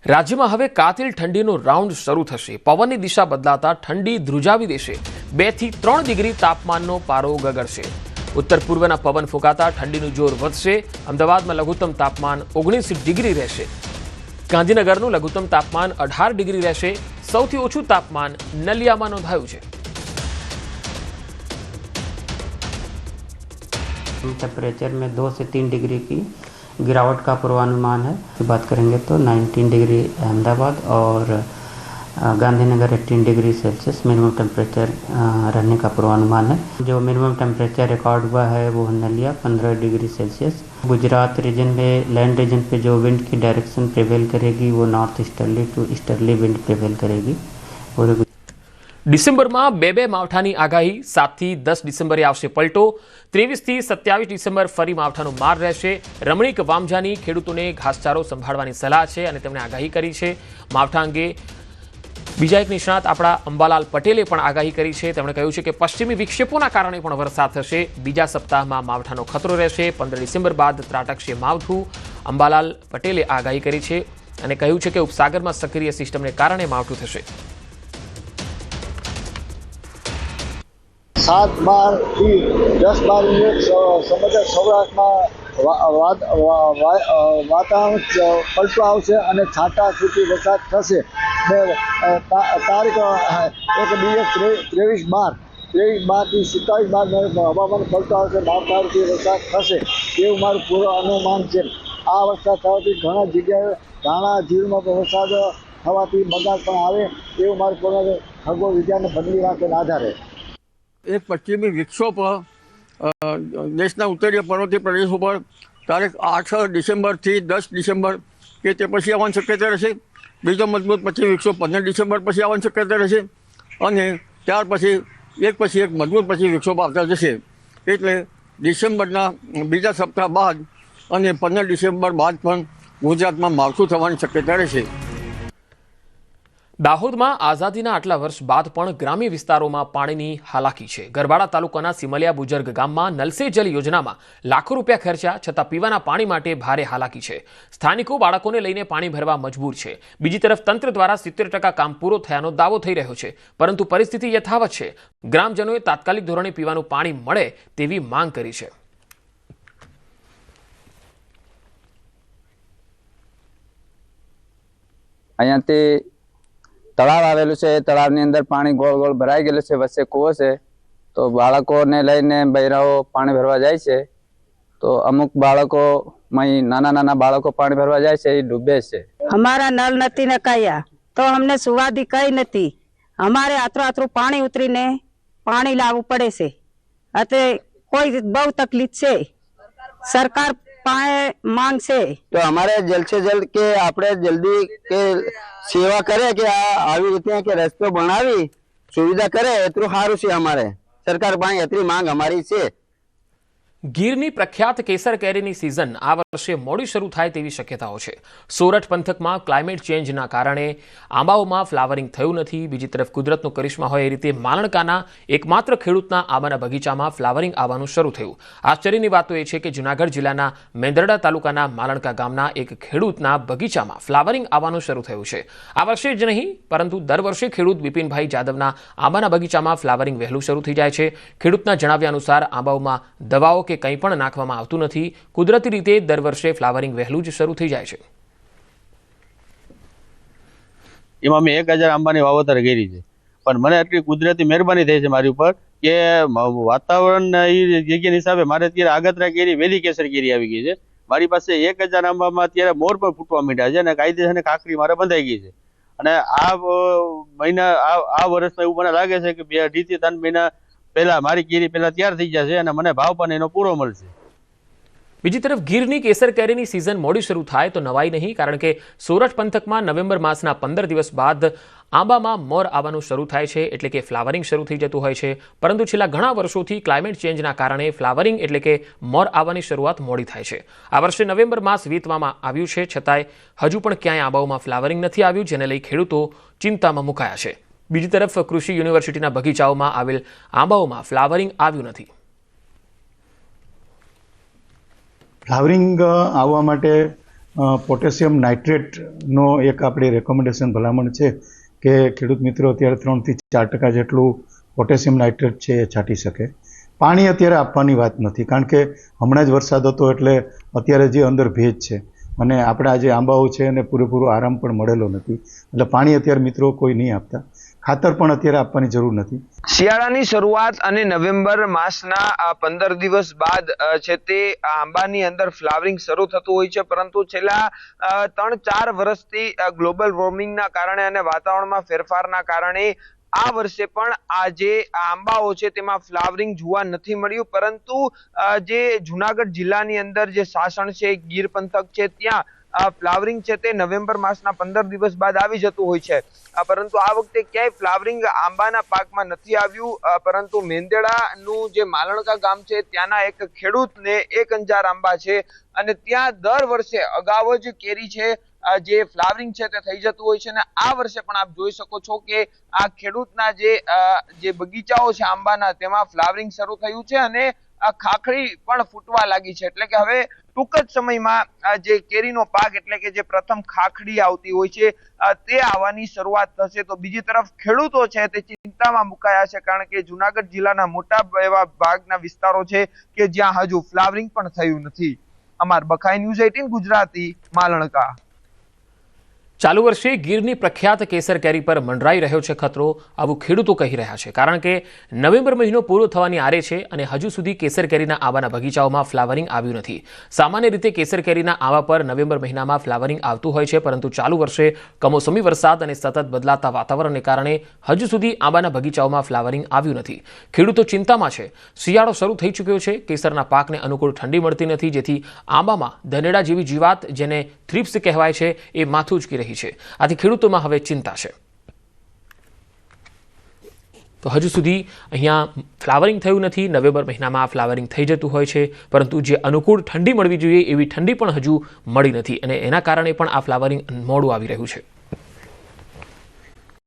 રાજ્યમાં હવે કાતિલ ઠંડીનો રાઉન્ડ શરૂ થશે। પવનની દિશા બદલાતા ઠંડી ધ્રુજાવી દેશે। 2 થી 3 ડિગ્રી તાપમાનનો પારો ગગડશે। ઉત્તર પૂર્વના પવન ફૂંકાતા ઠંડીનું જોર વધશે। અમદાવાદમાં લઘુત્તમ તાપમાન 19 ડિગ્રી રહેશે। ગાંધીનગરનું લઘુત્તમ તાપમાન 18 ડિગ્રી રહેશે। સૌથી ઓછું તાપમાન નલિયામાં નોંધાયું છે। टेम्परेचर में 2 से 3 डिग्री की गिरावट का पूर्वानुमान है। बात करेंगे तो 19 डिग्री अहमदाबाद और Gandhinagar 18 degree Celsius minimum temperature रहने का पूर्वानुमान है। जो मिनिमम टेम्परेचर रिकॉर्ड हुआ है वो Naliya 15 degree Celsius. Gujarat region में लैंड रीजन पे जो विंड की डायरेक्शन प्रिवेल करेगी वो north easterly to easterly wind prevail करेगी। और ડિસેમ્બરમાં 2 માવઠાની આગાહી। 7 થી 10 ડિસેમ્બરે આવશે પલટો। 23 થી 27 ડિસેમ્બર ફરી માવઠાનો માર રહેશે। રમણીક વામજાની ખેડૂતોને ઘાસચારો સંભાળવાની સલાહ છે અને તેમણે આગાહી કરી છે। માવઠા અંગે બીજા એક નિષ્ણાત આપણા અંબાલાલ પટેલે પણ આગાહી કરી છે। તેમણે કહ્યું છે કે પશ્ચિમી વિક્ષેપોના કારણે પણ વરસાદ થશે। બીજા સપ્તાહમાં માવઠાનો ખતરો રહેશે। 15 ડિસેમ્બર બાદ ત્રાટકશે માવઠું। અંબાલાલ પટેલે આગાહી કરી છે અને કહ્યું છે કે ઉપસાગરમાં સક્રિય સિસ્ટમને કારણે માવઠું થશે। 7-12 થી 10-12 મિનિટ સમગ્ર સૌરાષ્ટ્રમાં વાતાવરણ પલટો આવશે અને છાંટા છૂટી વરસાદ થશે। તારીખ 23/12 થી 27/12 હવામાન પલટો આવશે। માવઠાથી વરસાદ થશે એવું મારું પૂર્વ અનુમાન છે। આ વરસાદ થવાથી ઘણા જગ્યાએ ધાણા જીરુમાં વરસાદ થવાથી બગાડ પણ આવે એવું મારું પૂર્વ ખગોળ વિજ્ઞાનને બદલી રાખેના આધારે। एक पश्चिमी विक्षोभ देशना उत्तरीय पर्वतीय प्रदेशों पर तारीख 8 डिसेम्बर थी 10 डिसेम्बर के ते पछी आवવાની શક્યતા રહેશે। બીજો મજબૂત પશ્ચિમ વિક્ષોભ 15 ડિસેમ્બર પછી આવવાની શક્યતા રહેશે અને ત્યાર પછી એક મજબૂત પશ્ચિમ વિક્ષોભ આવતા જશે। એટલે ડિસેમ્બરના બીજા સપ્તાહ બાદ અને 15 ડિસેમ્બર બાદ પણ ગુજરાતમાં માવઠું થવાની શક્યતા રહેશે। દાહોદમાં આઝાદીના આટલા વર્ષ બાદ પણ ગ્રામ્ય વિસ્તારોમાં પાણીની હાલાકી છે। ગરબાડા તાલુકાના સિમલિયા બુજર્ગ ગામમાં નલ સે જલ યોજનામાં લાખો રૂપિયા ખર્ચ્યા છતાં પીવાના પાણી માટે ભારે હાલાકી છે। સ્થાનિકો બાળકોને લઈને પાણી ભરવા મજબૂર છે। બીજી તરફ તંત્ર દ્વારા 70% કામ પૂરો થયાનો દાવો થઈ રહ્યો છે, પરંતુ પરિસ્થિતિ યથાવત છે। ગ્રામજનોએ તાત્કાલિક ધોરણે પીવાનું પાણી મળે તેવી માંગ કરી છે। અહીંયાથી તળાવ આવેલું છે। એ તળાવની અંદર પાણી ગોળ ગોળ ભરાઈ ગયેલું છે। વચ્ચે કૂવો છે, તો બાળકોને લઈને બૈરાઓ પાણી ભરવા જાય છે। તો અમુક બાળકો નાના નાના બાળકો પાણી ભરવા જાય છે, એ ડૂબે છે। हमारा नल નથી નખાયા તો અમને સુવાદી કઈ નથી। અમારે આતરું પાણી ઉતરીને પાણી લાવવું પડે છે, એટલે કોઈ બહુ તકલીફ છે। સરકાર પાસે માંગ છે તો અમારે જલ્દ से जल्द કે આપણે જલ્દી કે સેવા કરે કે આવી રીતે કે રસ્તો બનાવી સુવિધા કરે એટલું સારું છે। અમારે સરકાર પાસે એટલી માંગ અમારી છે। ગીરની પ્રખ્યાત કેસર કેરીની સિઝન આ વર્ષે મોડી શરૂ થાય તેવી શક્યતાઓ છે। સોરઠ પંથકમાં ક્લાઇમેટ ચેન્જના કારણે આંબાઓમાં ફ્લાવરિંગ થયું નથી। બીજી તરફ કુદરતનો કરિશ્મા હોય એ રીતે માલણકાના એકમાત્ર ખેડૂતના આંબાના બગીચામાં ફ્લાવરિંગ આવવાનું શરૂ થયું। આશ્ચર્યની વાત તો એ છે કે જૂનાગઢ જિલ્લાના મેંદરડા તાલુકાના માલણકા ગામના એક ખેડૂતના બગીચામાં ફ્લાવરિંગ આવવાનું શરૂ થયું છે। આ વર્ષે જ નહીં પરંતુ દર વર્ષે ખેડૂત બિપિનભાઈ જાદવના આંબાના બગીચામાં ફ્લાવરિંગ વહેલું શરૂ થઈ જાય છે। ખેડૂતના જણાવ્યા અનુસાર આંબાઓમાં દવાઓ કે કંઈ પણ નાખવામાં આવતું નથી। કુદરતી રીતે દર વર્ષે ફ્લાવરિંગ વહેલું જ શરૂ થઈ જાય છે। એમાં મેં 1000 આંબાની વાવેતર કરી છે, પણ મને એટલી કુદરતી મહેરબાની થઈ છે મારી ઉપર કે વાતાવરણ એ જગ્યાના હિસાબે મારે અત્યારે આગતરા કેરી વેલી કેસર કેરી આવી ગઈ છે। મારી પાસે 1000 આંબામાં અત્યારે મોર પણ ફૂટવા માંડ્યા છે અને કાયદેસર કાકરી મારે બંધાઈ ગઈ છે। અને આ મહિના આ વર્ષમાં એવું મને લાગે છે કે 2.5 થી 3 મહિના પહેલા મારી કેરી પહેલા તૈયાર થઈ જશે અને મને ભાવ પણ એનો પૂરો મળશે। બીજી તરફ ગીરની કેસર કેરીની સિઝન મોડી શરૂ થાય તો નવાઈ નહીં, કારણ કે સોરઠ પંથકમાં નવેમ્બર માસના 15 દિવસ બાદ આંબામાં મોર આવવાનું શરૂ થાય છે, એટલે કે ફ્લાવરિંગ શરૂ થઈ જતું હોય છે। પરંતુ છેલ્લા ઘણા વર્ષોથી ક્લાઇમેટ ચેન્જના કારણે ફ્લાવરિંગ એટલે કે મોર આવવાની શરૂઆત મોડી થાય છે। આ વર્ષે નવેમ્બર માસ વીતવામાં આવ્યું છે, છતાંય હજુ પણ ક્યાંય આંબાઓમાં ફ્લાવરિંગ નથી આવ્યું, જેને લઈ ખેડૂતો ચિંતામાં મુકાયા છે। બીજી તરફ કૃષિ યુનિવર્સિટીના બગીચાઓમાં આવેલ આંબાઓમાં ફ્લાવરિંગ આવ્યું નથી। ફ્લાવરિંગ આવવા માટે પોટેશિયમ નાઇટ્રેટનો એક આપણી રેકમેન્ડેશન ભલામણ છે કે ખેડૂત મિત્રો અત્યારે 3 થી 4% જેટલું પોટેશિયમ નાઇટ્રેટ છે એ છાંટી શકે. પાણી અત્યારે આપવાની વાત નથી, કારણ કે હમણાં જ વરસાદ હતો એટલે અત્યારે જે અંદર ભેજ છે અને આપણા જે આંબાઓ છે એને પૂરેપૂરો આરામ પણ મળેલો નથી, એટલે પાણી અત્યારે મિત્રો કોઈ નહીં આપતા. ખાતર પણ અત્યારે આપવાની જરૂર નથી. શિયાળાની શરૂઆત અને નવેમ્બર માસના 15 દિવસ બાદ છે તે આંબાની અંદર ફ્લાવરિંગ શરૂ થતું હોય છે, પરંતુ છેલ્લા 3-4 વર્ષથી ગ્લોબલ વોર્મિંગના કારણે અને વાતાવરણમાં ફેરફારના કારણે આ વર્ષે પણ આ જે આંબાઓ છે તેમાં ફ્લાવરિંગ જોવા નથી મળ્યું. પરંતુ જે જુનાગઢ જિલ્લાની અંદર જે સાસણ છે, ગીર પંથક છે, ત્યાં ફ્લાવરિંગ છે તે નવેમ્બર માસના 15 દિવસ બાદ આવી જતું હોય છે. પરંતુ આ વખતે ક્યાંય ફ્લાવરિંગ આંબાના પાકમાં નથી આવ્યું. પરંતુ મેંદેડાનું જે માલણકા ગામ છે ત્યાંના એક ખેડૂતને 1000 આંબા છે અને ત્યાં દર વર્ષે અગાઉ જ કેરી છે જે ફ્લાવરિંગ છે તે થઈ જતું હોય છે. અને આ વર્ષે પણ આપ જોઈ શકો છો કે આ ખેડૂતના જે બગીચાઓ છે આંબાના તેમાં ફ્લાવરિંગ શરૂ થયું છે અને આ ખાખડી પણ ફૂટવા લાગી છે. એટલે કે હવે ટૂંક જ સમયમાં જે કેરીનો પાક એટલે કે જે પ્રથમ ખાખડી આવતી હોય છે તે આવવાની શરૂઆત થશે. તો બીજી તરફ ખેડૂતો છે તે ચિંતામાં મુકાયા છે, કારણ કે જુનાગઢ જિલ્લાના મોટા એવા ભાગના વિસ્તારો છે કે જ્યાં હજુ ફ્લાવરિંગ પણ થયું નથી. અમાર બખાઈ ન્યૂઝ 18 ગુજરાતી, માલણકા. ચાલુ વર્ષે ગીરની પ્રખ્યાત કેસર કેરી પર મંડરાઈ રહ્યો છે ખતરો, આવું ખેડૂતો કહી રહ્યા છે. કારણ કે નવેમ્બર મહિનો પૂરો થવાની આરે છે અને હજુ સુધી કેસર કેરીના આંબાના બગીચાઓમાં ફ્લાવરિંગ આવ્યું નથી. સામાન્ય રીતે કેસર કેરીના આંબા પર નવેમ્બર મહિનામાં ફ્લાવરિંગ આવતું હોય છે, પરંતુ ચાલુ વર્ષે કમોસમી વરસાદ અને સતત બદલાતા વાતાવરણને કારણે હજુ સુધી આંબાના બગીચાઓમાં ફ્લાવરિંગ આવ્યું નથી. ખેડૂતો ચિંતામાં છે. શિયાળો શરૂ થઈ ચૂક્યો છે, કેસરના પાકને અનુકૂળ ઠંડી મળતી નથી, જેથી આંબામાં ધનેડા જેવી જીવાત, જેને થ્રિપ્સ કહેવાય છે, એ માથું ઉચકી રહી છે. આથી ખેડૂતોમાં હવે ચિંતા છે. તો હજુ સુધી અહીંયા ફ્લાવરિંગ થયું નથી. નવેમ્બર મહિનામાં આ ફ્લાવરિંગ થઈ જતું હોય છે, પરંતુ જે અનુકૂળ ઠંડી મળવી જોઈએ એવી ઠંડી પણ હજુ મળી નથી અને એના કારણે પણ આ ફ્લાવરિંગ મોડું આવી રહ્યું છે.